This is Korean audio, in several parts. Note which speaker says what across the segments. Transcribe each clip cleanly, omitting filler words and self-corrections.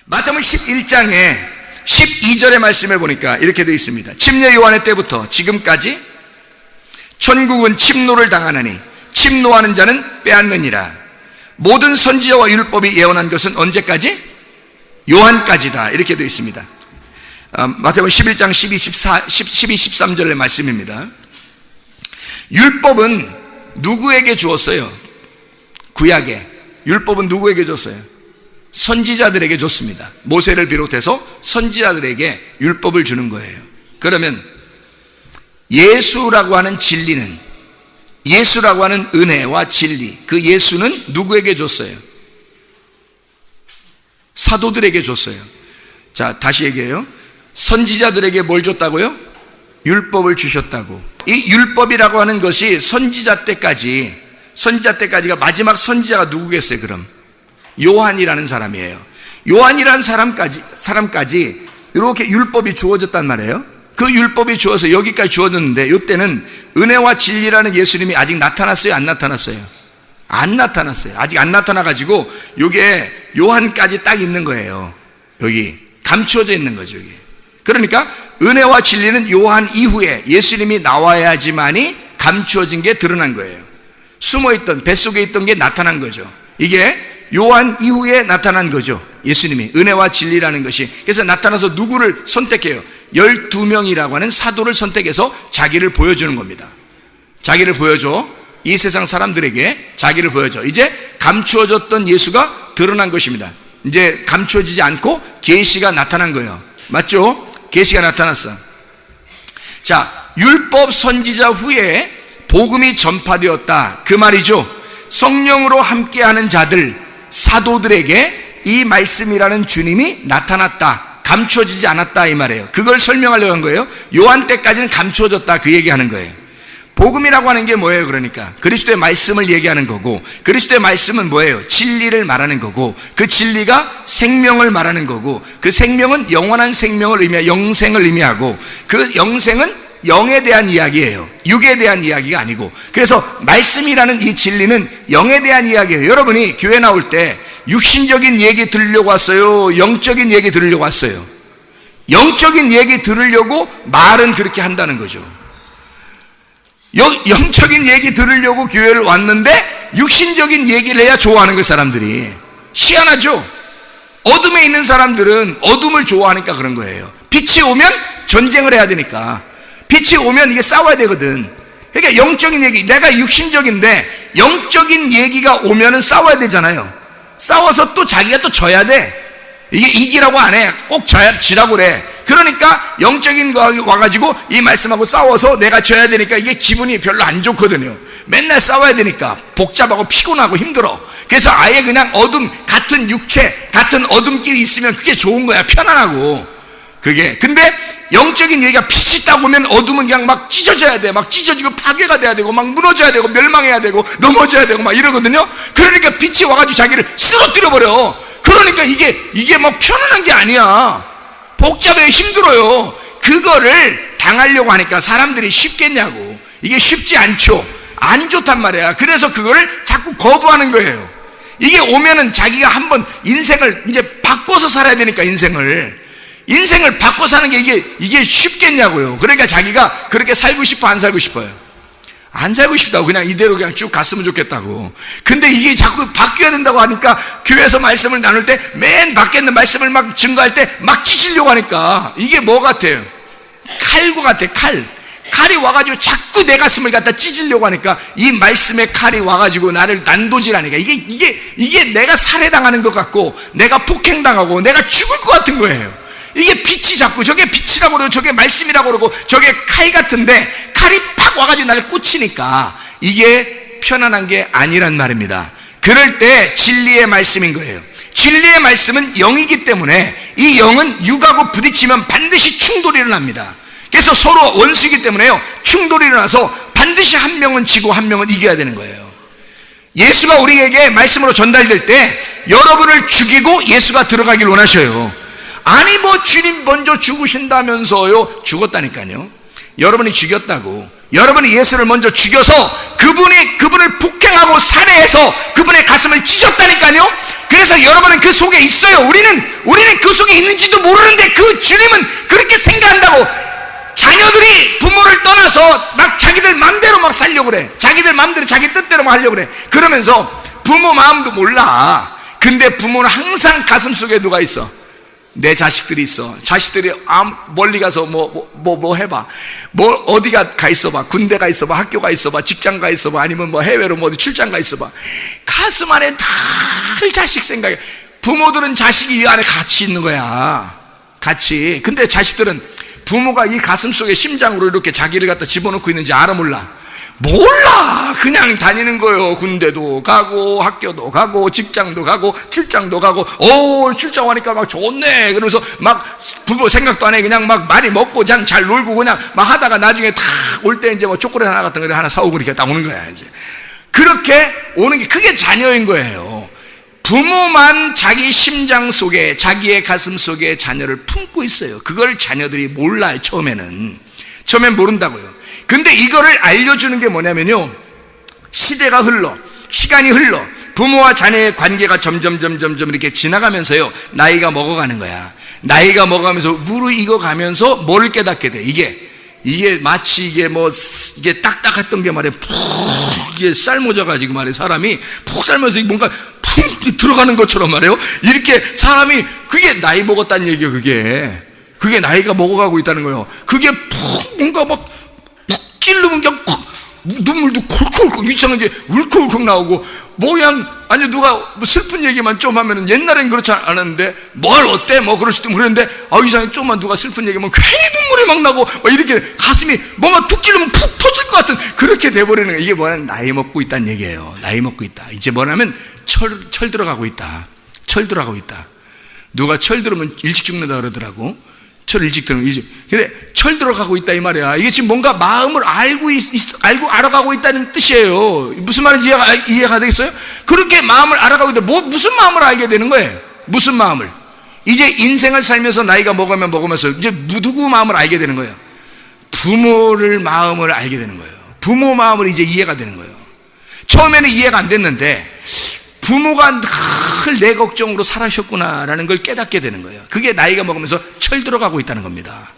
Speaker 1: 마태복음 11장에 12절의 말씀을 보니까 이렇게 되어 있습니다. 침례 요한의 때부터 지금까지 천국은 침노를 당하나니 침노하는 자는 빼앗느니라. 모든 선지자와 율법이 예언한 것은 언제까지? 요한까지다. 이렇게 되어 있습니다. 마태복음 11장 12, 13절의 말씀입니다. 율법은 누구에게 주었어요? 구약에 율법은 누구에게 줬어요? 선지자들에게 줬습니다. 모세를 비롯해서 선지자들에게 율법을 주는 거예요. 그러면 예수라고 하는 진리는, 예수라고 하는 은혜와 진리, 그 예수는 누구에게 줬어요? 사도들에게 줬어요. 자, 다시 얘기해요. 선지자들에게 뭘 줬다고요? 율법을 주셨다고. 이 율법이라고 하는 것이 선지자 때까지가 마지막 선지자가 누구겠어요? 그럼 요한이라는 사람이에요. 요한이라는 사람까지 이렇게 율법이 주어졌단 말이에요. 그 율법이 주어서 여기까지 주어졌는데, 이때는 은혜와 진리라는 예수님이 아직 나타났어요? 안 나타났어요? 안 나타났어요. 아직 안 나타나가지고 이게 요한까지 딱 있는 거예요. 여기 감추어져 있는 거죠. 여기. 그러니까 은혜와 진리는 요한 이후에 예수님이 나와야지만이 감추어진 게 드러난 거예요. 숨어있던, 뱃속에 있던 게 나타난 거죠. 이게 요한 이후에 나타난 거죠. 예수님이 은혜와 진리라는 것이. 그래서 나타나서 누구를 선택해요? 12명이라고 하는 사도를 선택해서 자기를 보여주는 겁니다. 자기를 보여줘. 이 세상 사람들에게 자기를 보여줘. 이제 감추어졌던 예수가 드러난 것입니다. 이제 감추어지지 않고 계시가 나타난 거예요. 맞죠? 계시가 나타났어. 자, 율법 선지자 후에 복음이 전파되었다. 그 말이죠. 성령으로 함께하는 자들, 사도들에게 이 말씀이라는 주님이 나타났다. 감추어지지 않았다, 이 말이에요. 그걸 설명하려고 한 거예요. 요한 때까지는 감추어졌다, 그 얘기하는 거예요. 복음이라고 하는 게 뭐예요? 그러니까 그리스도의 말씀을 얘기하는 거고, 그리스도의 말씀은 뭐예요? 진리를 말하는 거고, 그 진리가 생명을 말하는 거고, 그 생명은 영원한 생명을 의미하고 영생을 의미하고, 그 영생은 영에 대한 이야기예요. 육에 대한 이야기가 아니고. 그래서 말씀이라는 이 진리는 영에 대한 이야기예요. 여러분이 교회 나올 때 육신적인 얘기 들으려고 왔어요? 영적인 얘기 들으려고 왔어요? 영적인 얘기 들으려고 말은 그렇게 한다는 거죠. 영적인 얘기 들으려고 교회를 왔는데 육신적인 얘기를 해야 좋아하는 거, 사람들이. 희한하죠? 어둠에 있는 사람들은 어둠을 좋아하니까 그런 거예요. 빛이 오면 전쟁을 해야 되니까. 빛이 오면 이게 싸워야 되거든. 그러니까 영적인 얘기, 내가 육신적인데 영적인 얘기가 오면은 싸워야 되잖아요. 싸워서 또 자기가 또 져야 돼. 이게 이기라고 안 해. 꼭 지라고 그래. 그러니까 영적인 거 와가지고 이 말씀하고 싸워서 내가 져야 되니까 이게 기분이 별로 안 좋거든요. 맨날 싸워야 되니까 복잡하고 피곤하고 힘들어. 그래서 아예 그냥 어둠, 같은 육체, 같은 어둠끼리 있으면 그게 좋은 거야. 편안하고. 그게. 근데 영적인 얘기가 빛이 딱 오면 어둠은 그냥 막 찢어져야 돼. 막 찢어지고 파괴가 돼야 되고, 막 무너져야 되고, 멸망해야 되고, 넘어져야 되고, 막 이러거든요. 그러니까 빛이 와가지고 자기를 쓰러뜨려 버려. 그러니까 이게 뭐 편안한 게 아니야. 복잡해, 힘들어요. 그거를 당하려고 하니까 사람들이 쉽겠냐고. 이게 쉽지 않죠. 안 좋단 말이야. 그래서 그거를 자꾸 거부하는 거예요. 이게 오면은 자기가 한번 인생을 이제 바꿔서 살아야 되니까, 인생을 바꿔 사는 게 이게 쉽겠냐고요. 그러니까 자기가 그렇게 살고 싶어, 안 살고 싶어요? 안 살고 싶다고. 그냥 이대로 그냥 쭉 갔으면 좋겠다고. 근데 이게 자꾸 바뀌어야 된다고 하니까 교회에서 말씀을 나눌 때 맨 밖에 있는 말씀을 막 증거할 때 막 찢으려고 하니까 이게 뭐 같아요? 칼과 같아. 칼이 와가지고 자꾸 내 가슴을 갖다 찢으려고 하니까, 이 말씀의 칼이 와가지고 나를 난도질하니까 이게 내가 살해당하는 것 같고, 내가 폭행당하고 내가 죽을 것 같은 거예요. 이게 빛이 자꾸, 저게 빛이라고 그러고 저게 말씀이라고 그러고 저게 칼 같은데, 칼이 팍 와가지고 나를 꽂히니까 이게 편안한 게 아니란 말입니다. 그럴 때 진리의 말씀인 거예요. 진리의 말씀은 영이기 때문에 이 영은 육하고 부딪히면 반드시 충돌이 일어납니다. 그래서 서로 원수이기 때문에요, 충돌이 일어나서 반드시 한 명은 지고 한 명은 이겨야 되는 거예요. 예수가 우리에게 말씀으로 전달될 때 여러분을 죽이고 예수가 들어가길 원하셔요. 아니 뭐 주님 먼저 죽으신다면서요. 죽었다니까요. 여러분이 죽였다고. 여러분이 예수를 먼저 죽여서 그분을 폭행하고 살해해서 그분의 가슴을 찢었다니까요. 그래서 여러분은 그 속에 있어요. 우리는 그 속에 있는지도 모르는데 그 주님은 그렇게 생각한다고. 자녀들이 부모를 떠나서 막 자기들 맘대로 막 살려고 그래. 자기들 맘대로 자기 뜻대로 막 하려고 그래. 그러면서 부모 마음도 몰라. 근데 부모는 항상 가슴속에 누가 있어? 내 자식들이 있어. 자식들이 멀리 가서 뭐 해봐. 어디가 가 있어봐. 군대 가 있어봐. 학교 가 있어봐. 직장 가 있어봐. 아니면 뭐 해외로 어디 출장 가 있어봐. 가슴 안에 늘 자식 생각이. 부모들은 자식이 이 안에 같이 있는 거야. 같이. 근데 자식들은 부모가 이 가슴 속에 심장으로 이렇게 자기를 갖다 집어넣고 있는지 알아 몰라? 몰라. 그냥 다니는 거예요. 군대도 가고 학교도 가고 직장도 가고 출장도 가고. 출장 가니까 막 좋네 그러면서 막 부모 생각도 안 해. 그냥 막 많이 먹고 그냥 잘 놀고 그냥 막 하다가 나중에 다 올 때 이제 뭐 초콜릿 하나 같은 거 하나 사오고 이렇게 딱 오는 거야. 이제 그렇게 오는 게 그게 자녀인 거예요. 부모만 자기 심장 속에, 자기의 가슴 속에 자녀를 품고 있어요. 그걸 자녀들이 몰라요. 처음엔 모른다고요. 근데 이거를 알려주는 게 뭐냐면요, 시대가 흘러, 시간이 흘러, 부모와 자녀의 관계가 점점 이렇게 지나가면서요, 나이가 먹어가는 거야. 나이가 먹어가면서 무르익어가면서 뭘 깨닫게 돼. 이게 마치 이게 딱딱했던 게 말이야, 푹 이게 삶아져가지고 말이야, 사람이 푹 삶아서 뭔가 푹 들어가는 것처럼 말이에요. 이렇게 사람이, 그게 나이 먹었다는 얘기예요. 그게 나이가 먹어가고 있다는 거예요. 그게 푹 뭔가 막 찔르면 그냥 눈물도 콜콜콜 이상하게 울컥울컥 나오고, 아니 누가 뭐 슬픈 얘기만 좀 하면은, 옛날엔 그렇지 않았는데 뭘 어때 뭐 그럴 수도 모르는데, 이상하게 좀만 누가 슬픈 얘기하면 괜히 눈물이 막 나고 막 이렇게 가슴이 뭔가 툭 찔르면 푹 터질 것 같은 그렇게 돼버리는 거예요. 이게 뭐냐면 나이 먹고 있다는 얘기예요. 나이 먹고 있다. 이제 뭐냐면 철 들어가고 있다. 철 들어가고 있다. 누가 철 들으면 일찍 죽는다 그러더라고. 철 일찍 들으면 일찍. 근데 철 들어가고 있다 이 말이야. 이게 지금 뭔가 마음을 알고 알아가고 있다는 뜻이에요. 무슨 말인지 이해가 되겠어요? 그렇게 마음을 알아가고 있다. 무슨 마음을 알게 되는 거예요? 무슨 마음을? 이제 인생을 살면서 나이가 먹으면서 이제 누구 마음을 알게 되는 거예요? 부모를 마음을 알게 되는 거예요. 부모 마음을 이제 이해가 되는 거예요. 처음에는 이해가 안 됐는데 부모가 늘 내 걱정으로 살아셨구나라는 걸 깨닫게 되는 거예요. 그게 나이가 먹으면서 철 들어가고 있다는 겁니다.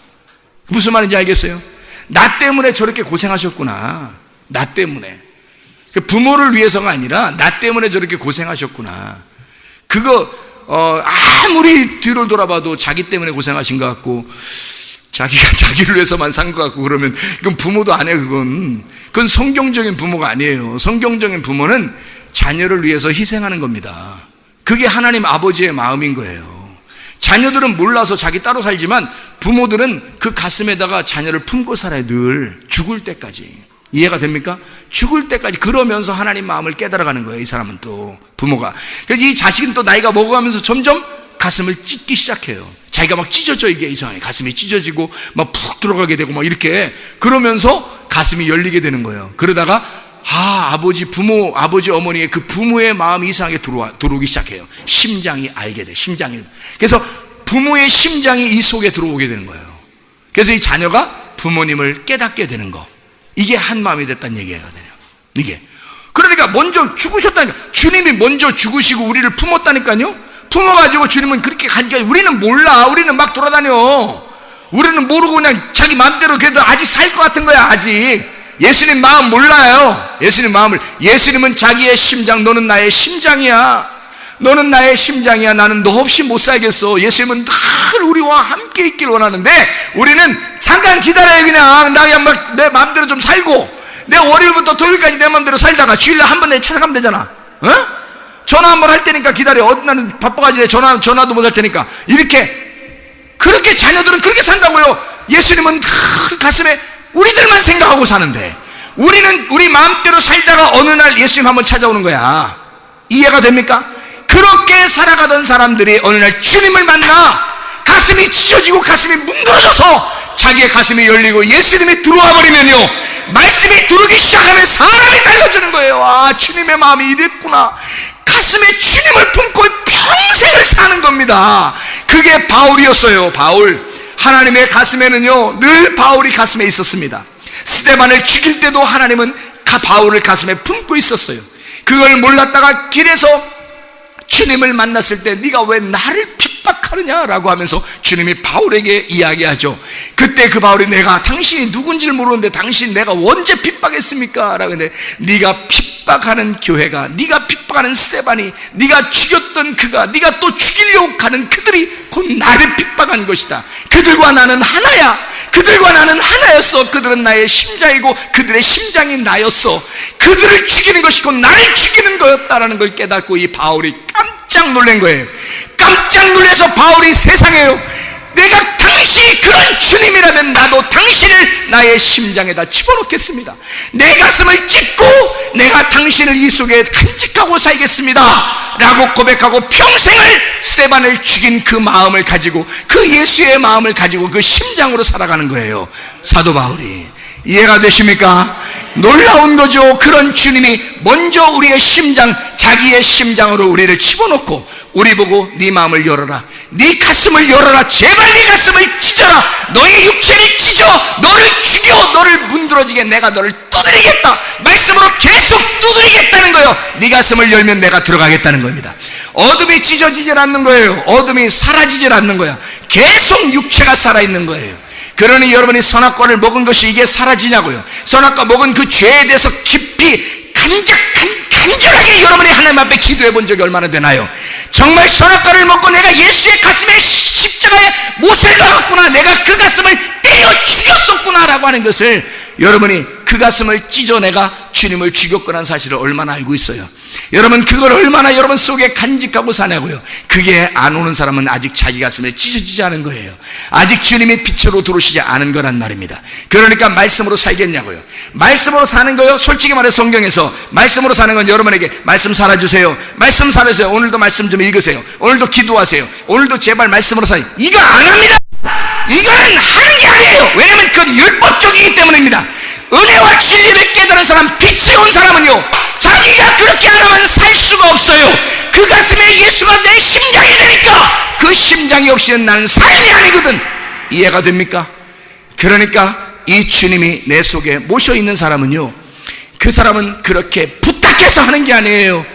Speaker 1: 무슨 말인지 알겠어요? 나 때문에 저렇게 고생하셨구나. 나 때문에. 부모를 위해서가 아니라 나 때문에 저렇게 고생하셨구나. 그거 아무리 뒤를 돌아봐도 자기 때문에 고생하신 것 같고, 자기가 자기를 위해서만 산 것 같고 그러면 그건 부모도 안 해요. 그건 성경적인 부모가 아니에요. 성경적인 부모는 자녀를 위해서 희생하는 겁니다. 그게 하나님 아버지의 마음인 거예요. 자녀들은 몰라서 자기 따로 살지만 부모들은 그 가슴에다가 자녀를 품고 살아요. 늘 죽을 때까지. 이해가 됩니까? 죽을 때까지. 그러면서 하나님 마음을 깨달아가는 거예요. 이 사람은 또 부모가. 그래서 이 자식은 또 나이가 먹어가면서 점점 가슴을 찢기 시작해요. 자기가 막 찢어져. 이게 이상해. 가슴이 찢어지고 막 푹 들어가게 되고 막 이렇게. 그러면서 가슴이 열리게 되는 거예요. 그러다가 아버지 어머니의 그 부모의 마음이 이상하게 들어오기 시작해요. 심장이 알게 돼. 심장이. 그래서 부모의 심장이 이 속에 들어오게 되는 거예요. 그래서 이 자녀가 부모님을 깨닫게 되는 거. 이게 한 마음이 됐다는 얘기가 돼요. 이게. 그러니까 먼저 죽으셨다니까. 주님이 먼저 죽으시고 우리를 품었다니까요. 품어가지고 주님은 그렇게 가니까 우리는 몰라. 우리는 막 돌아다녀. 우리는 모르고 그냥 자기 마음대로. 그래도 아직 살 것 같은 거야. 아직. 예수님 마음 몰라요. 예수님 마음을. 예수님은 자기의 심장, 너는 나의 심장이야. 너는 나의 심장이야. 나는 너 없이 못 살겠어. 예수님은 늘 우리와 함께 있길 원하는데 우리는 잠깐 기다려요. 그냥 나 그냥 막 내 마음대로 좀 살고, 내 월요일부터 토요일까지 내 마음대로 살다가 주일날 한 번 내 찾아가면 되잖아. 전화 한 번 할 테니까 기다려. 나는 바빠가지고 전화도 못 할 테니까. 그렇게 자녀들은 그렇게 산다고요. 예수님은 늘 가슴에 우리들만 생각하고 사는데, 우리는 우리 마음대로 살다가 어느 날 예수님 한번 찾아오는 거야. 이해가 됩니까? 그렇게 살아가던 사람들이 어느 날 주님을 만나 가슴이 찢어지고 가슴이 문드러져서 자기의 가슴이 열리고 예수님이 들어와 버리면요, 말씀이 들어오기 시작하면 사람이 달라지는 거예요. 주님의 마음이 이랬구나. 가슴에 주님을 품고 평생을 사는 겁니다. 그게 바울이었어요. 바울. 하나님의 가슴에는요, 늘 바울이 가슴에 있었습니다. 스데반을 죽일 때도 하나님은 바울을 가슴에 품고 있었어요. 그걸 몰랐다가 길에서 주님을 만났을 때 네가 왜 나를 핍박하느냐라고 하면서 주님이 바울에게 이야기하죠. 그때 그 바울이 내가 당신이 누군지를 모르는데 당신 내가 언제 핍박했습니까? 라고 했는데 네가 핍박하는 교회가, 네가 핍박하는 스데반이, 네가 죽였던 그가, 네가 또 죽이려고 하는 그들이 곧 나를 핍박한 것이다. 그들과 나는 하나야. 그들과 나는 하나였어. 그들은 나의 심장이고 그들의 심장이 나였어. 그들을 죽이는 것이 곧 나를 죽이는 거였다라는 걸 깨닫고 이 바울이 깜짝 놀란 거예요. 깜짝 놀라서 바울이 세상에요, 내가 당신이 그런 주님이라면 나도 당신을 나의 심장에다 집어넣겠습니다. 내 가슴을 찢고 내가 당신을 이 속에 간직하고 살겠습니다 라고 고백하고 평생을 스데반을 죽인 그 마음을 가지고, 그 예수의 마음을 가지고 그 심장으로 살아가는 거예요, 사도 바울이. 이해가 되십니까? 놀라운 거죠. 그런 주님이 먼저 우리의 심장, 자기의 심장으로 우리를 집어넣고 우리 보고 네 마음을 열어라, 네 가슴을 열어라, 제발 네 가슴을 찢어라, 너의 육체를 찢어, 너를 죽여, 너를 문드러지게 내가 너를 두드리겠다, 말씀으로 계속 두드리겠다는 거예요. 네 가슴을 열면 내가 들어가겠다는 겁니다. 어둠이 찢어지질 않는 거예요. 어둠이 사라지질 않는 거야. 계속 육체가 살아있는 거예요. 그러니 여러분이 선악과를 먹은 것이 이게 사라지냐고요. 선악과 먹은 그 죄에 대해서 깊이 간절하게 여러분이 하나님 앞에 기도해 본 적이 얼마나 되나요? 정말 선악과를 먹고 내가 예수의 가슴에 십자가에 못을 박았구나, 내가 그 가슴을 때려 죽였었구나 라고 하는 것을, 여러분이 그 가슴을 찢어 내가 주님을 죽였구나 하는 사실을 얼마나 알고 있어요. 여러분 그걸 얼마나 여러분 속에 간직하고 사냐고요. 그게 안 오는 사람은 아직 자기 가슴에 찢어지지 않은 거예요. 아직 주님의 빛으로 들어오시지 않은 거란 말입니다. 그러니까 말씀으로 살겠냐고요. 말씀으로 사는 거요, 솔직히 말해 성경에서 말씀으로 사는 건 여러분에게 말씀 살아주세요, 말씀 살아주세요, 오늘도 말씀 좀 읽으세요, 오늘도 기도하세요, 오늘도 제발 말씀으로 사요, 이거 안 합니다. 이거는 하는 게 아니에요. 왜냐하면 그건 율법적이기 때문입니다. 은혜와 진리를 깨달은 사람, 빛이 온 사람은요, 자기가 그렇게 안 하면 살 수가 없어요. 그 가슴에 예수가 내 심장이 되니까 그 심장이 없이는 나는 삶이 아니거든. 이해가 됩니까? 그러니까 이 주님이 내 속에 모셔 있는 사람은요, 그 사람은 그렇게 부탁해서 하는 게 아니에요.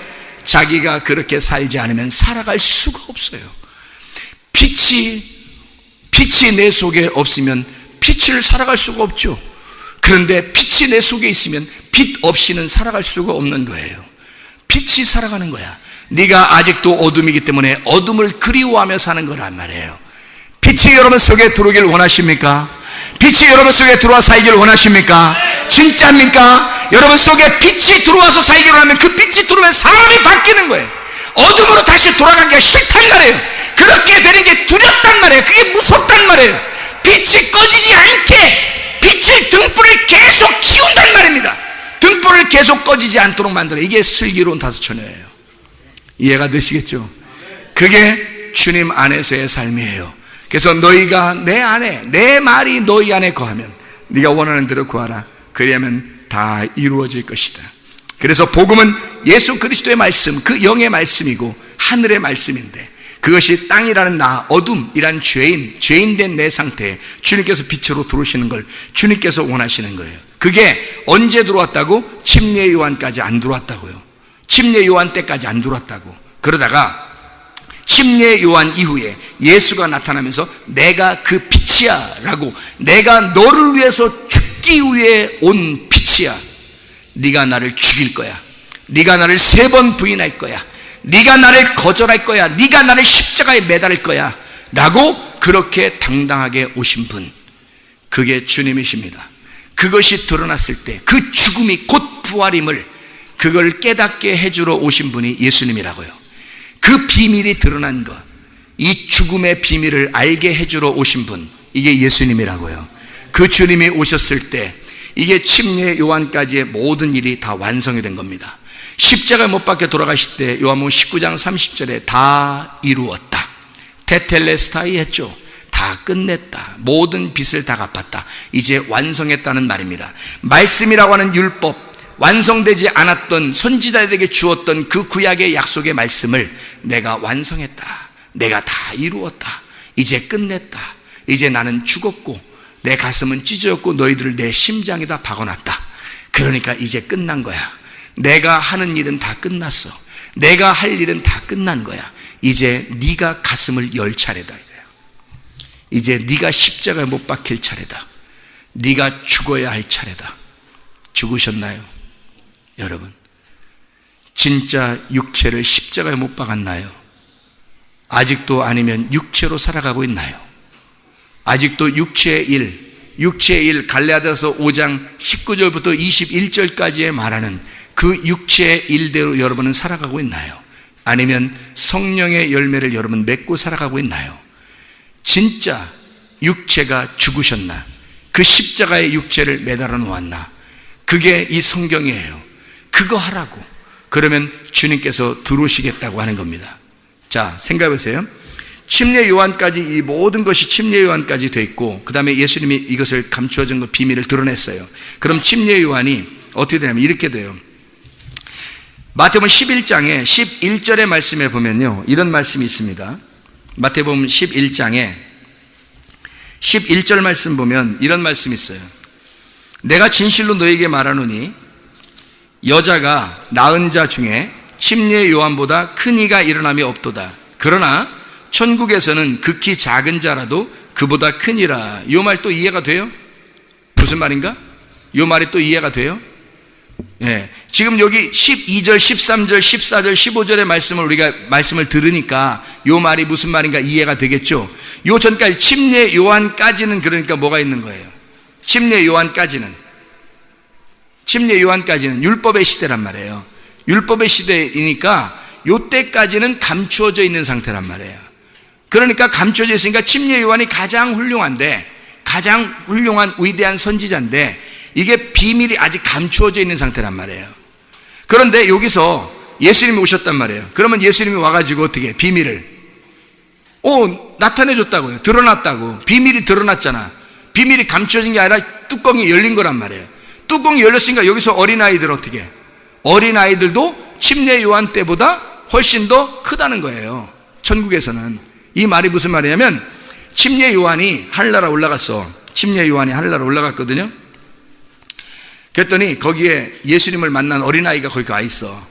Speaker 1: 자기가 그렇게 살지 않으면 살아갈 수가 없어요. 빛이 내 속에 없으면 빛을 살아갈 수가 없죠. 그런데 빛이 내 속에 있으면 빛 없이는 살아갈 수가 없는 거예요. 빛이 살아가는 거야. 네가 아직도 어둠이기 때문에 어둠을 그리워하며 사는 거란 말이에요. 빛이 여러분 속에 들어오길 원하십니까? 빛이 여러분 속에 들어와 살기를 원하십니까? 진짜입니까? 여러분 속에 빛이 들어와서 살기를 하면, 그 빛이 들어오면 사람이 바뀌는 거예요. 어둠으로 다시 돌아가기가 싫단 말이에요. 그렇게 되는 게 두렵단 말이에요. 그게 무섭단 말이에요. 빛이 꺼지지 않게 빛의 등불을 계속 키운단 말입니다. 등불을 계속 꺼지지 않도록 만들어. 이게 슬기로운 다섯처녀예요. 이해가 되시겠죠? 그게 주님 안에서의 삶이에요. 그래서 너희가 내 안에, 내 말이 너희 안에 거하면 네가 원하는 대로 구하라. 그리하면 다 이루어질 것이다. 그래서 복음은 예수 그리스도의 말씀, 그 영의 말씀이고 하늘의 말씀인데, 그것이 땅이라는 나, 어둠이란 죄인된 내 상태에 주님께서 빛으로 들어오시는 걸 주님께서 원하시는 거예요. 그게 언제 들어왔다고? 침례 요한까지 안 들어왔다고요. 침례 요한 때까지 안 들어왔다고. 그러다가 침례 요한 이후에 예수가 나타나면서 내가 그 빛이야 라고, 내가 너를 위해서 죽기 위해 온 빛이야, 네가 나를 죽일 거야, 네가 나를 3번 부인할 거야, 네가 나를 거절할 거야, 네가 나를 십자가에 매달을 거야 라고 그렇게 당당하게 오신 분, 그게 주님이십니다. 그것이 드러났을 때 그 죽음이 곧 부활임을, 그걸 깨닫게 해주러 오신 분이 예수님이라고요. 그 비밀이 드러난 것, 이 죽음의 비밀을 알게 해주러 오신 분, 이게 예수님이라고요. 그 주님이 오셨을 때 이게 침례 요한까지의 모든 일이 다 완성이 된 겁니다. 십자가 못 박혀 돌아가실 때 요한복음 19장 30절에 다 이루었다, 테텔레스타이 했죠. 다 끝냈다, 모든 빚을 다 갚았다, 이제 완성했다는 말입니다. 말씀이라고 하는 율법, 완성되지 않았던 선지자들에게 주었던 그 구약의 약속의 말씀을 내가 완성했다, 내가 다 이루었다, 이제 끝냈다, 이제 나는 죽었고 내 가슴은 찢어졌고 너희들을 내 심장에다 박아놨다. 그러니까 이제 끝난 거야. 내가 하는 일은 다 끝났어. 내가 할 일은 다 끝난 거야. 이제 네가 가슴을 열 차례다. 이제 네가 십자가에 못 박힐 차례다. 네가 죽어야 할 차례다. 죽으셨나요? 여러분, 진짜 육체를 십자가에 못 박았나요? 아직도 아니면 육체로 살아가고 있나요? 아직도 육체의 일 갈라디아서 5장 19절부터 21절까지에 말하는 그 육체의 일대로 여러분은 살아가고 있나요? 아니면 성령의 열매를 여러분 맺고 살아가고 있나요? 진짜 육체가 죽으셨나? 그 십자가의 육체를 매달아 놓았나? 그게 이 성경이에요. 그거 하라고. 그러면 주님께서 들어오시겠다고 하는 겁니다. 자, 생각해 보세요. 침례 요한까지, 이 모든 것이 침례 요한까지 돼 있고, 그 다음에 예수님이 이것을 감추어진 것, 비밀을 드러냈어요. 그럼 침례 요한이 어떻게 되냐면 이렇게 돼요. 마태복음 11장에 11절의 말씀에 보면요, 이런 말씀이 있습니다. 마태복음 11장에 11절 말씀 보면 이런 말씀이 있어요. 내가 진실로 너에게 말하노니 여자가 낳은 자 중에 침례 요한보다 큰 이가 일어남이 없도다. 그러나 천국에서는 극히 작은 자라도 그보다 크니라. 이 말 또 이해가 돼요? 무슨 말인가? 이 말이 또 이해가 돼요? 예. 지금 여기 12절, 13절, 14절, 15절의 말씀을 들으니까 이 말이 무슨 말인가 이해가 되겠죠? 요 전까지 침례 요한까지는 그러니까 뭐가 있는 거예요? 침례 요한까지는 율법의 시대란 말이에요. 율법의 시대이니까 요 때까지는 감추어져 있는 상태란 말이에요. 그러니까 감추어져 있으니까 침례 요한이 가장 훌륭한데, 가장 훌륭한 위대한 선지자인데 이게 비밀이 아직 감추어져 있는 상태란 말이에요. 그런데 여기서 예수님이 오셨단 말이에요. 그러면 예수님이 와가지고 어떻게 비밀을 나타내줬다고요. 드러났다고. 비밀이 드러났잖아. 비밀이 감추어진 게 아니라 뚜껑이 열린 거란 말이에요. 뚜껑이 열렸으니까 여기서 어린아이들 어떻게, 어린아이들도 침례 요한 때보다 훨씬 더 크다는 거예요. 천국에서는. 이 말이 무슨 말이냐면 침례 요한이 하늘나라 올라갔어. 침례 요한이 하늘나라 올라갔거든요. 그랬더니 거기에 예수님을 만난 어린아이가 거기 가 있어.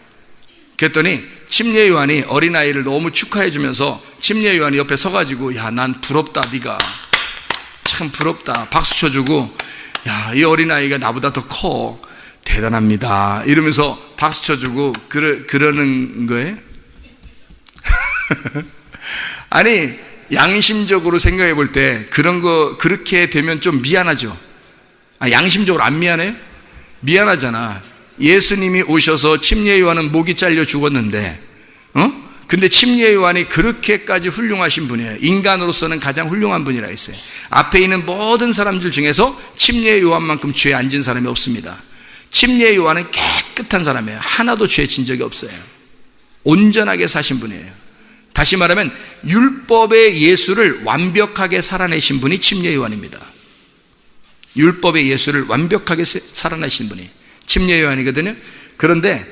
Speaker 1: 그랬더니 침례 요한이 어린아이를 너무 축하해 주면서 침례 요한이 옆에 서가지고, 야, 난 부럽다. 네가 참 부럽다. 박수 쳐주고, 야, 이 어린아이가 나보다 더 커. 대단합니다. 이러면서 박수 쳐주고 그러는 거예요. 아니, 양심적으로 생각해 볼 때 그런 거 그렇게 되면 좀 미안하죠. 양심적으로 안 미안해요? 미안하잖아. 예수님이 오셔서 침례 요한은 목이 잘려 죽었는데, 근데 침례 요한이 그렇게까지 훌륭하신 분이에요. 인간으로서는 가장 훌륭한 분이라 했어요. 앞에 있는 모든 사람들 중에서 침례 요한만큼 죄에 앉은 사람이 없습니다. 침례 요한은 깨끗한 사람이에요. 하나도 죄 진 적이 없어요. 온전하게 사신 분이에요. 다시 말하면 율법의 예수를 완벽하게 살아내신 분이 침례 요한입니다. 율법의 예수를 완벽하게 살아내신 분이 침례 요한이거든요. 그런데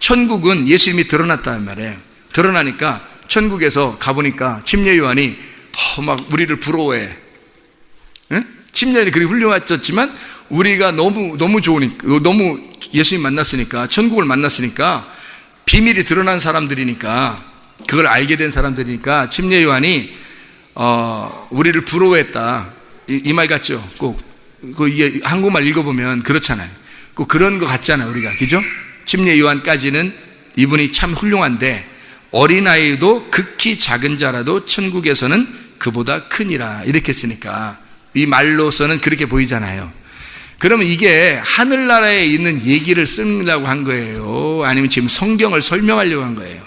Speaker 1: 천국은 예수님이 드러났다는 말이에요. 드러나니까 천국에서 가보니까 침례 요한이 막 우리를 부러워해. 침례 요한이 그렇게 훌륭했지만 우리가 너무 좋으니까, 너무 예수님 만났으니까, 천국을 만났으니까, 비밀이 드러난 사람들이니까, 그걸 알게 된 사람들이니까 침례 요한이 우리를 부러워했다. 이 말 같죠? 이게 한국말 읽어보면 그렇잖아요. 꼭 그런 거 같잖아요, 우리가. 그죠? 침례 요한까지는 이분이 참 훌륭한데 어린아이도 극히 작은 자라도 천국에서는 그보다 크니라. 이렇게 했으니까 이 말로서는 그렇게 보이잖아요. 그러면 이게 하늘나라에 있는 얘기를 쓰려고 한 거예요? 아니면 지금 성경을 설명하려고 한 거예요?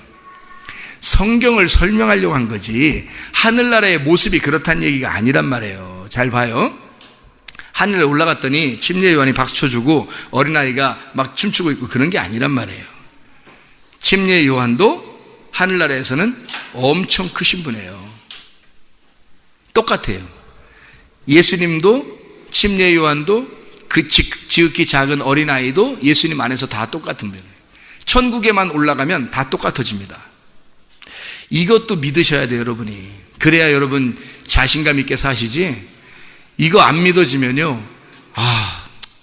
Speaker 1: 성경을 설명하려고 한 거지 하늘나라의 모습이 그렇다는 얘기가 아니란 말이에요. 잘 봐요. 하늘에 올라갔더니 침례 요한이 박수 쳐주고 어린아이가 막 춤추고 있고 그런 게 아니란 말이에요. 침례 요한도 하늘나라에서는 엄청 크신 분이에요. 똑같아요. 예수님도 침례 요한도 그 지극히 작은 어린아이도 예수님 안에서 다 똑같은 분이에요. 천국에만 올라가면 다 똑같아집니다. 이것도 믿으셔야 돼요, 여러분이. 그래야 여러분 자신감 있게 사시지. 이거 안 믿어지면요,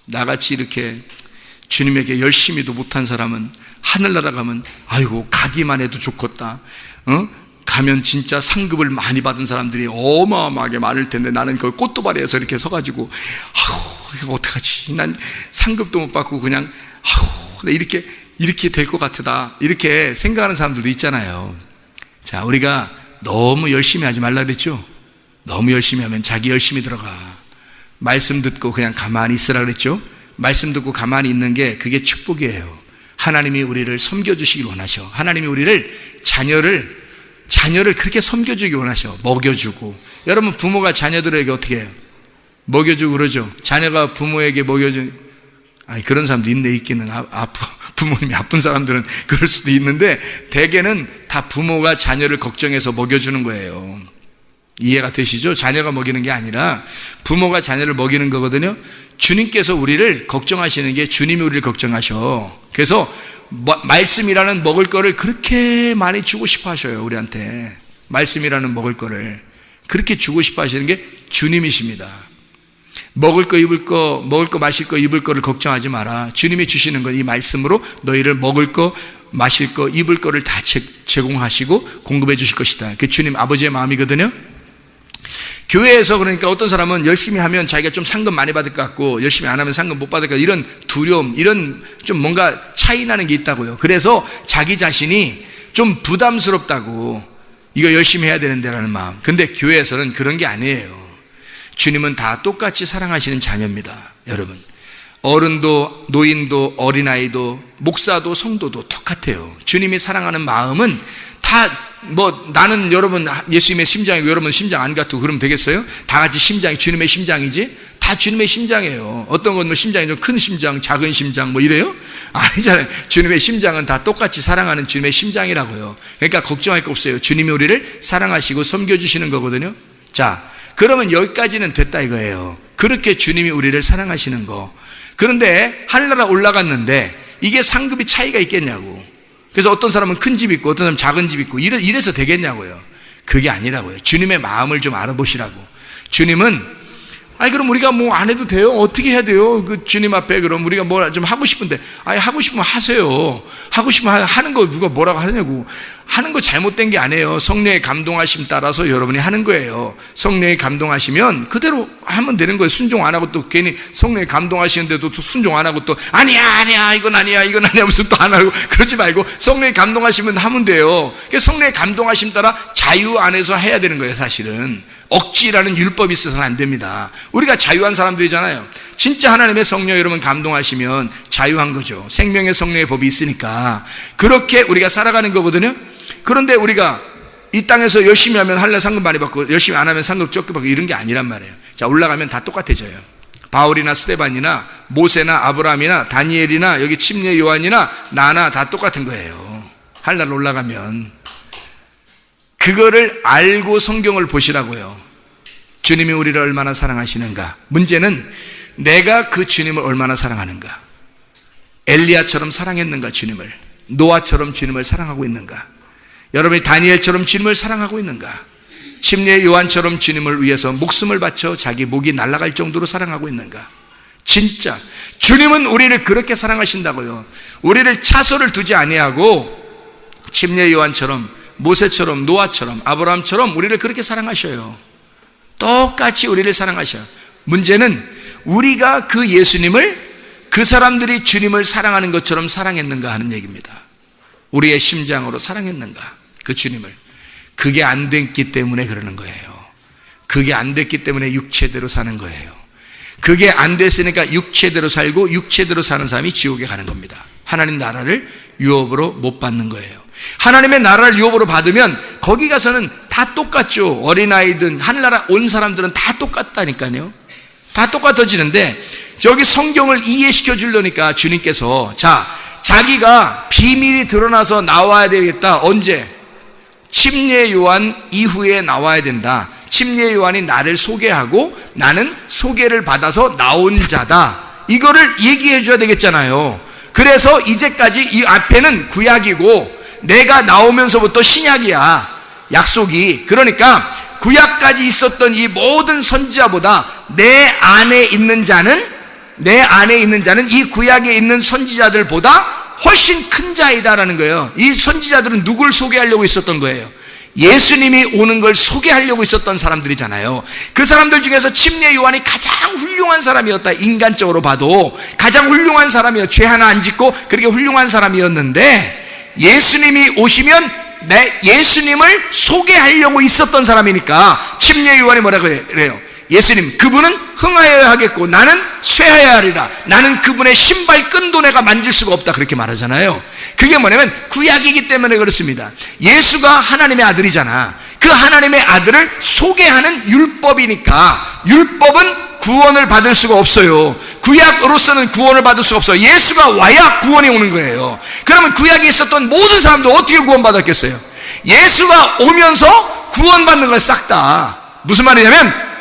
Speaker 1: 나같이 이렇게 주님에게 열심히도 못한 사람은 하늘나라 가면 아이고 가기만 해도 좋겠다. 가면 진짜 상급을 많이 받은 사람들이 어마어마하게 많을 텐데 나는 그 꽃도바리에서 이렇게 서가지고 이거 어떡하지? 난 상급도 못 받고 그냥 이렇게 될 것 같다, 이렇게 생각하는 사람들도 있잖아요. 자, 우리가 너무 열심히 하지 말라 그랬죠? 너무 열심히 하면 자기 열심히 들어가. 말씀 듣고 그냥 가만히 있으라 그랬죠? 말씀 듣고 가만히 있는 게 그게 축복이에요. 하나님이 우리를 섬겨주시길 원하셔. 하나님이 우리를 자녀를 그렇게 섬겨주기 원하셔. 먹여주고. 여러분, 부모가 자녀들에게 어떻게 해요? 먹여주고 그러죠. 자녀가 부모에게 그런 사람도 있기는. 부모님이 아픈 사람들은 그럴 수도 있는데, 대개는 다 부모가 자녀를 걱정해서 먹여주는 거예요. 이해가 되시죠? 자녀가 먹이는 게 아니라 부모가 자녀를 먹이는 거거든요. 주님께서 우리를 걱정하시는 게 주님이 우리를 걱정하셔. 그래서 말씀이라는 먹을 거를 그렇게 많이 주고 싶어 하셔요. 우리한테 말씀이라는 먹을 거를 그렇게 주고 싶어 하시는 게 주님이십니다. 먹을 거 마실 거 입을 거를 걱정하지 마라. 주님이 주시는 건 이 말씀으로 너희를 먹을 거 마실 거 입을 거를 다 제공하시고 공급해 주실 것이다. 그게 주님 아버지의 마음이거든요. 교회에서 그러니까 어떤 사람은 열심히 하면 자기가 좀 상금 많이 받을 것 같고 열심히 안 하면 상금 못 받을 것 같고 이런 두려움, 이런 좀 뭔가 차이 나는 게 있다고요. 그래서 자기 자신이 좀 부담스럽다고, 이거 열심히 해야 되는데라는 마음. 근데 교회에서는 그런 게 아니에요. 주님은 다 똑같이 사랑하시는 자녀입니다. 여러분, 어른도 노인도 어린아이도 목사도 성도도 똑같아요. 주님이 사랑하는 마음은 다 나는 여러분 예수님의 심장이고 여러분 심장 안 같고 그러면 되겠어요? 다 같이 심장이 주님의 심장이지? 다 주님의 심장이에요. 어떤 건 심장이 좀 큰 심장, 작은 심장 이래요? 아니잖아요. 주님의 심장은 다 똑같이 사랑하는 주님의 심장이라고요. 그러니까 걱정할 거 없어요. 주님이 우리를 사랑하시고 섬겨주시는 거거든요. 자, 그러면 여기까지는 됐다 이거예요. 그렇게 주님이 우리를 사랑하시는 거. 그런데 하늘나라 올라갔는데 이게 상급이 차이가 있겠냐고. 그래서 어떤 사람은 큰 집 있고 어떤 사람은 작은 집 있고 이래서 되겠냐고요. 그게 아니라고요. 주님의 마음을 좀 알아보시라고. 주님은 그럼 우리가 안 해도 돼요? 어떻게 해야 돼요? 그 주님 앞에 그럼 우리가 좀 하고 싶은데 하고 싶으면 하세요. 하고 싶으면 하는 거 누가 뭐라고 하냐고. 하는 거 잘못된 게 아니에요. 성령의 감동하심 따라서 여러분이 하는 거예요. 성령의 감동하시면 그대로 하면 되는 거예요. 순종 안 하고 또 괜히 성령의 감동하시는데도 또 순종 안 하고 또 아니야 이건 아니야 무슨 또 안 하고 그러지 말고 성령의 감동하시면 하면 돼요. 성령의 감동하심 따라 자유 안에서 해야 되는 거예요. 사실은 억지라는 율법이 있어서는 안 됩니다. 우리가 자유한 사람들이잖아요. 진짜 하나님의 성령 여러분 감동하시면 자유한 거죠. 생명의 성령의 법이 있으니까 그렇게 우리가 살아가는 거거든요. 그런데 우리가 이 땅에서 열심히 하면 할래 상금 많이 받고 열심히 안 하면 상금 적게 받고 이런 게 아니란 말이에요. 자, 올라가면 다 똑같아져요. 바울이나 스데반이나 모세나 아브라함이나 다니엘이나 여기 침례 요한이나 나나 다 똑같은 거예요. 하늘나라 올라가면. 그거를 알고 성경을 보시라고요. 주님이 우리를 얼마나 사랑하시는가. 문제는 내가 그 주님을 얼마나 사랑하는가. 엘리야처럼 사랑했는가 주님을. 노아처럼 주님을 사랑하고 있는가. 여러분이 다니엘처럼 주님을 사랑하고 있는가. 침례 요한처럼 주님을 위해서 목숨을 바쳐 자기 목이 날아갈 정도로 사랑하고 있는가. 진짜 주님은 우리를 그렇게 사랑하신다고요. 우리를 차소를 두지 아니하고 침례 요한처럼 모세처럼 노아처럼 아브라함처럼 우리를 그렇게 사랑하셔요. 똑같이 우리를 사랑하셔요. 문제는 우리가 그 예수님을 그 사람들이 주님을 사랑하는 것처럼 사랑했는가 하는 얘기입니다. 우리의 심장으로 사랑했는가 그 주님을. 그게 안 됐기 때문에 그러는 거예요. 그게 안 됐기 때문에 육체대로 사는 거예요. 그게 안 됐으니까 육체대로 살고 육체대로 사는 사람이 지옥에 가는 겁니다. 하나님 나라를 유업으로 못 받는 거예요. 하나님의 나라를 유업으로 받으면 거기 가서는 다 똑같죠. 어린아이든 하늘나라 온 사람들은 다 똑같다니까요. 다 똑같아지는데 여기 성경을 이해시켜 주려니까 주님께서 자기가 비밀이 드러나서 나와야 되겠다. 언제? 침례 요한 이후에 나와야 된다. 침례 요한이 나를 소개하고 나는 소개를 받아서 나온 자다. 이거를 얘기해 줘야 되겠잖아요. 그래서 이제까지 이 앞에는 구약이고 내가 나오면서부터 신약이야. 약속이. 그러니까 구약까지 있었던 이 모든 선지자보다 내 안에 있는 자는 이 구약에 있는 선지자들보다 훨씬 큰 자이다라는 거예요. 이 선지자들은 누굴 소개하려고 있었던 거예요? 예수님이 오는 걸 소개하려고 있었던 사람들이잖아요. 그 사람들 중에서 침례 요한이 가장 훌륭한 사람이었다. 인간적으로 봐도 가장 훌륭한 사람이었, 죄 하나 안 짓고 그렇게 훌륭한 사람이었는데, 예수님이 오시면 예수님을 소개하려고 있었던 사람이니까 침례 요한이 뭐라고 그래요? 예수님, 그분은 흥하여야 하겠고 나는 쇠하여야 하리라. 나는 그분의 신발 끈도 내가 만질 수가 없다. 그렇게 말하잖아요. 그게 뭐냐면 구약이기 때문에 그렇습니다. 예수가 하나님의 아들이잖아. 그 하나님의 아들을 소개하는 율법이니까, 율법은 구원을 받을 수가 없어요. 구약으로서는 구원을 받을 수가 없어요. 예수가 와야 구원이 오는 거예요. 그러면 구약에 있었던 모든 사람들 어떻게 구원받았겠어요? 예수가 오면서 구원받는 걸 싹 다. 무슨 말이냐면,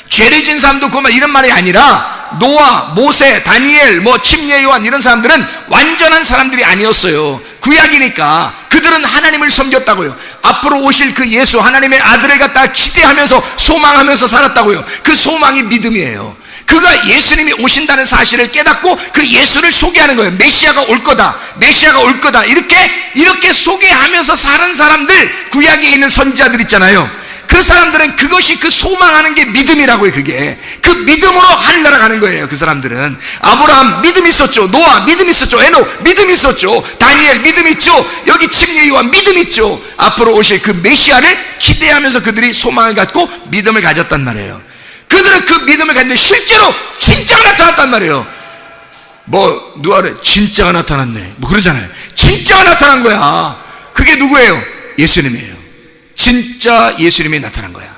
Speaker 1: 죄를 진 사람도 구원받, 이런 말이 아니라 노아, 모세, 다니엘, 침례 요한 이런 사람들은 완전한 사람들이 아니었어요. 구약이니까 그들은 하나님을 섬겼다고요. 앞으로 오실 그 예수, 하나님의 아들을 갖다가 기대하면서 소망하면서 살았다고요. 그 소망이 믿음이에요. 그가 예수님이 오신다는 사실을 깨닫고 그 예수를 소개하는 거예요. 메시아가 올 거다, 메시아가 올 거다, 이렇게 소개하면서 사는 사람들, 구약에 있는 선지자들 있잖아요. 그 사람들은 그것이, 그 소망하는 게 믿음이라고요. 그게 그 믿음으로 하늘나라 가는 거예요. 그 사람들은 아브라함 믿음 있었죠. 노아 믿음 있었죠. 에녹 믿음 있었죠. 다니엘 믿음 있죠. 여기 침례 요한 믿음 있죠. 앞으로 오실 그 메시아를 기대하면서 그들이 소망을 갖고 믿음을 가졌단 말이에요. 그들은 그 믿음을 갖는데 실제로 진짜가 나타났단 말이에요. 누가 그래? 진짜가 나타났네. 그러잖아요. 진짜가 나타난 거야. 그게 누구예요? 예수님이에요. 진짜 예수님이 나타난 거야.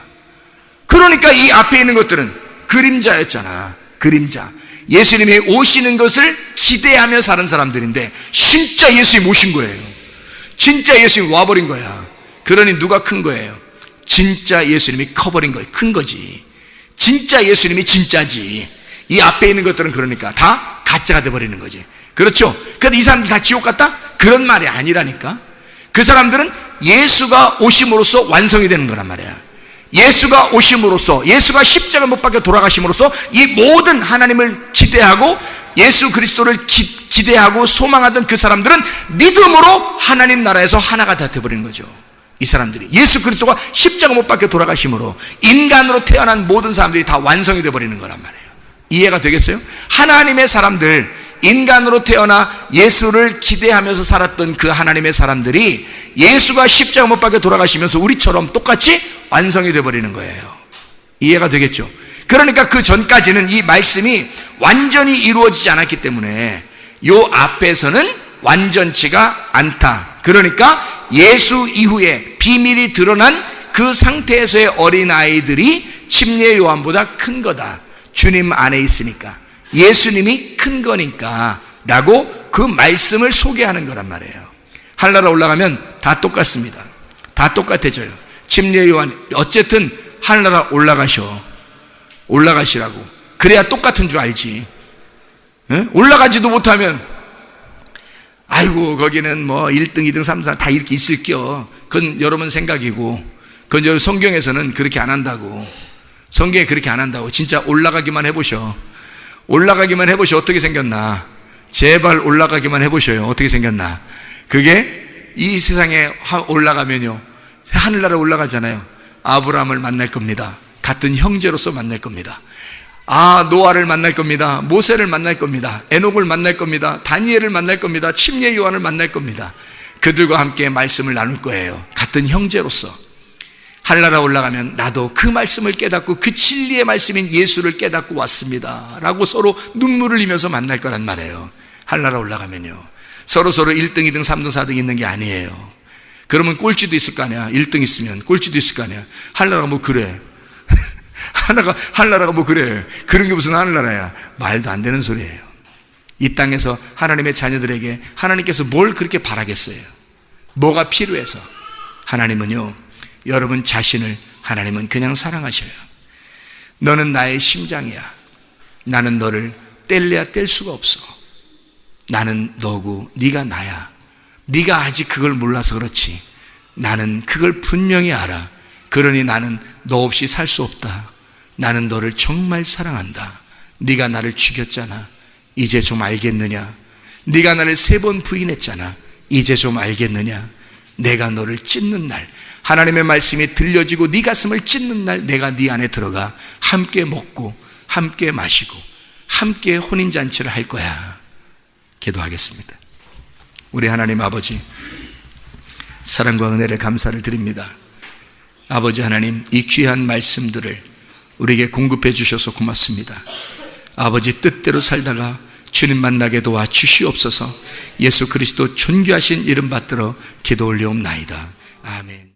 Speaker 1: 그러니까 이 앞에 있는 것들은 그림자였잖아. 그림자. 예수님이 오시는 것을 기대하며 사는 사람들인데, 진짜 예수님이 오신 거예요. 진짜 예수님이 와버린 거야. 그러니 누가 큰 거예요? 진짜 예수님이 커버린 거예요. 큰 거지. 진짜 예수님이 진짜지. 이 앞에 있는 것들은 그러니까 다 가짜가 돼버리는 거지. 그렇죠? 그런데 이 사람들 다 지옥 갔다? 그런 말이 아니라니까. 그 사람들은 예수가 오심으로써 완성이 되는 거란 말이야. 예수가 오심으로써, 예수가 십자가 못 박혀 돌아가심으로써 이 모든 하나님을 기대하고 예수 그리스도를 기대하고 소망하던 그 사람들은 믿음으로 하나님 나라에서 하나가 다 돼버리는 거죠. 이 사람들이 예수 그리스도가 십자가 못 박혀 돌아가심으로 인간으로 태어난 모든 사람들이 다 완성이 돼버리는 거란 말이에요. 이해가 되겠어요? 하나님의 사람들, 인간으로 태어나 예수를 기대하면서 살았던 그 하나님의 사람들이 예수가 십자가 못 박혀 돌아가시면서 우리처럼 똑같이 완성이 되어버리는 거예요. 이해가 되겠죠? 그러니까 그 전까지는 이 말씀이 완전히 이루어지지 않았기 때문에 요 앞에서는 완전치가 않다. 그러니까 예수 이후에 비밀이 드러난 그 상태에서의 어린아이들이 침례 요한보다 큰 거다. 주님 안에 있으니까, 예수님이 큰 거니까 라고 그 말씀을 소개하는 거란 말이에요. 하늘나라 올라가면 다 똑같습니다. 다 똑같아져요. 침례 요한 어쨌든 하늘나라 올라가시라고. 그래야 똑같은 줄 알지. 올라가지도 못하면 아이고 거기는 1등 2등 3등 다 이렇게 있을겨. 그건 여러분 생각이고, 그건 여러분 성경에서는 그렇게 안 한다고. 성경에 그렇게 안 한다고. 진짜 올라가기만 해보셔. 올라가기만 해보셔. 어떻게 생겼나. 제발 올라가기만 해보셔요. 어떻게 생겼나. 그게 이 세상에 올라가면요, 하늘나라 올라가잖아요. 아브라함을 만날 겁니다. 같은 형제로서 만날 겁니다. 노아를 만날 겁니다. 모세를 만날 겁니다. 에녹을 만날 겁니다. 다니엘을 만날 겁니다. 침례 요한을 만날 겁니다. 그들과 함께 말씀을 나눌 거예요. 같은 형제로서. 하늘나라 올라가면 나도 그 말씀을 깨닫고 그 진리의 말씀인 예수를 깨닫고 왔습니다 라고 서로 눈물을 흘리면서 만날 거란 말이에요. 하늘나라 올라가면요, 서로 1등 2등 3등 4등 있는 게 아니에요. 그러면 꼴찌도 있을 거 아니야. 1등 있으면 꼴찌도 있을 거 아니야. 하늘나라가 그래. 하늘나라가 그래. 그런 게 무슨 하늘나라야. 말도 안 되는 소리예요. 이 땅에서 하나님의 자녀들에게 하나님께서 뭘 그렇게 바라겠어요? 뭐가 필요해서? 하나님은요, 여러분 자신을, 하나님은 그냥 사랑하셔요. 너는 나의 심장이야. 나는 너를 뗄래야 뗄 수가 없어. 나는 너고 네가 나야. 네가 아직 그걸 몰라서 그렇지 나는 그걸 분명히 알아. 그러니 나는 너 없이 살 수 없다. 나는 너를 정말 사랑한다. 네가 나를 죽였잖아. 이제 좀 알겠느냐. 네가 나를 3번 부인했잖아. 이제 좀 알겠느냐. 내가 너를 찢는 날, 하나님의 말씀이 들려지고 네 가슴을 찢는 날 내가 네 안에 들어가 함께 먹고 함께 마시고 함께 혼인잔치를 할 거야. 기도하겠습니다. 우리 하나님 아버지, 사랑과 은혜를 감사를 드립니다. 아버지 하나님, 이 귀한 말씀들을 우리에게 공급해 주셔서 고맙습니다. 아버지 뜻대로 살다가 주님 만나게 도와 주시옵소서. 예수 그리스도 존귀하신 이름 받들어 기도 올리옵나이다. 아멘.